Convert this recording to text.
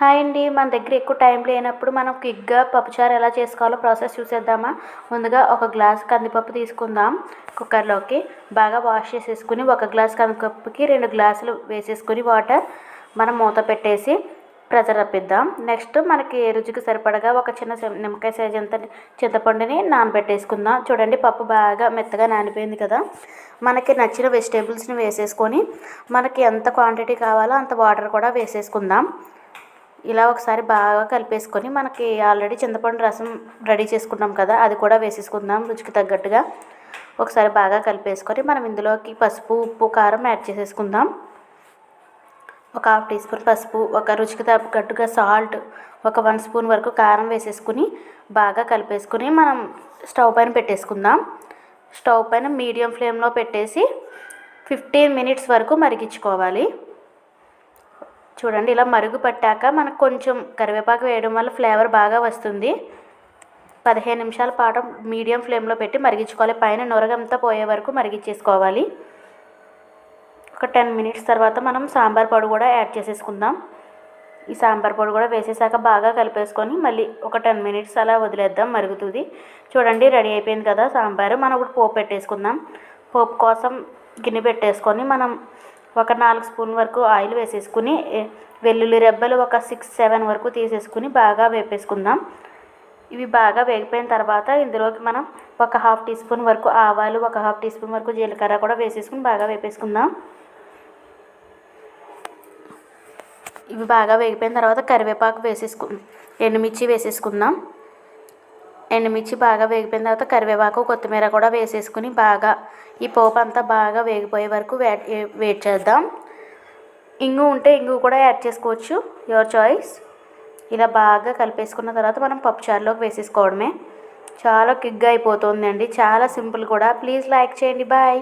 Hi అండి. మన దగ్గర ఎక్కువ టైం లేనప్పుడు మనం క్విక్‌గా పప్పుచారు ఎలా చేసుకోవాలో ప్రాసెస్ చూసేద్దామా? ముందుగా ఒక గ్లాస్ కందిపప్పు తీసుకుందాం కుక్కర్‌లోకి. బాగా వాష్ చేసేసుకుని ఒక గ్లాస్ కందిపప్పుకి 2 గ్లాసులు వేసేసుకుని వాటర్ మనం మూత పెట్టేసి ప్రెషర్ రప్పిద్దాం. నెక్స్ట్ మనకి రుచికి సరిపడగా ఒక చిన్న నిమ్మకాయ సైజ్ అంత చింతపండుని నానబెట్టేసుకుందాం. చూడండి పప్పు బాగా మెత్తగా నానిపోయింది కదా! మనకి నచ్చిన వెజిటేబుల్స్‌ని వేసేసుకొని మనకి ఎంత క్వాంటిటీ కావాలో అంత వాటర్ కూడా వేసేసుకుందాం. ఇలా ఒకసారి బాగా కలిపేసుకొని మనకి ఆల్రెడీ చింతపండు రసం రెడీ చేసుకున్నాం కదా, అది కూడా వేసేసుకుందాం రుచికి తగ్గట్టుగా. ఒకసారి బాగా కలిపేసుకొని మనం ఇందులోకి పసుపు, ఉప్పు, కారం యాడ్ చేసేసుకుందాం. ఒక 1/2 టీ స్పూన్ పసుపు, ఒక రుచికి తగ్గట్టుగా సాల్ట్, ఒక 1 స్పూన్ వరకు కారం వేసేసుకుని బాగా కలిపేసుకుని మనం స్టవ్ పైన పెట్టేసుకుందాం. స్టవ్ పైన మీడియం ఫ్లేమ్లో పెట్టేసి 15 మినిట్స్ వరకు మరిగించుకోవాలి. చూడండి ఇలా మరుగు పట్టాక మనకు కొంచెం కరివేపాకు వేయడం వల్ల ఫ్లేవర్ బాగా వస్తుంది. 15 నిమిషాల పాటు మీడియం ఫ్లేమ్లో పెట్టి మరిగించుకోవాలి. పైన నొరగంతా పోయే వరకు మరిగించేసుకోవాలి. ఒక 10 మినిట్స్ తర్వాత మనం సాంబార్ పొడి కూడా యాడ్ చేసేసుకుందాం. ఈ సాంబార్ పొడి కూడా వేసేసాక బాగా కలిపేసుకొని మళ్ళీ ఒక 10 మినిట్స్ అలా వదిలేద్దాం, మరుగుతుంది. చూడండి రెడీ అయిపోయింది కదా సాంబారు. మనం ఇప్పుడు పోపు పెట్టేసుకుందాం. పోపు కోసం గిన్నె పెట్టేసుకొని మనం ఒక 4 స్పూన్ వరకు ఆయిల్ వేసేసుకుని వెల్లుల్లి రెబ్బలు ఒక 6-7 వరకు తీసేసుకుని బాగా వేపేసుకుందాం. ఇవి బాగా వేగిపోయిన తర్వాత ఇందులోకి మనం ఒక 1/2 టీ స్పూన్ వరకు ఆవాలు, ఒక 1/2 టీ స్పూన్ వరకు జీలకర్ర కూడా వేసేసుకుని బాగా వేపేసుకుందాం. ఇవి బాగా వేగిపోయిన తర్వాత కరివేపాకు ఎండుమిర్చి వేసేసుకుందాం. ఎండుమిర్చి బాగా వేగిపోయిన తర్వాత కరివేపాకు, కొత్తిమీర కూడా వేసేసుకుని బాగా ఈ పోపు అంతా బాగా వేగిపోయే వరకు వెయిట్ చేద్దాం. ఇంగు ఉంటే ఇంగు కూడా యాడ్ చేసుకోవచ్చు, యువర్ చాయిస్. ఇలా బాగా కలిపేసుకున్న తర్వాత మనం పప్పుచారులోకి వేసేసుకోవడమే. చాలా క్విక్గా అయిపోతుందండి, చాలా సింపుల్ కూడా. ప్లీజ్ లైక్ చేయండి. బాయ్.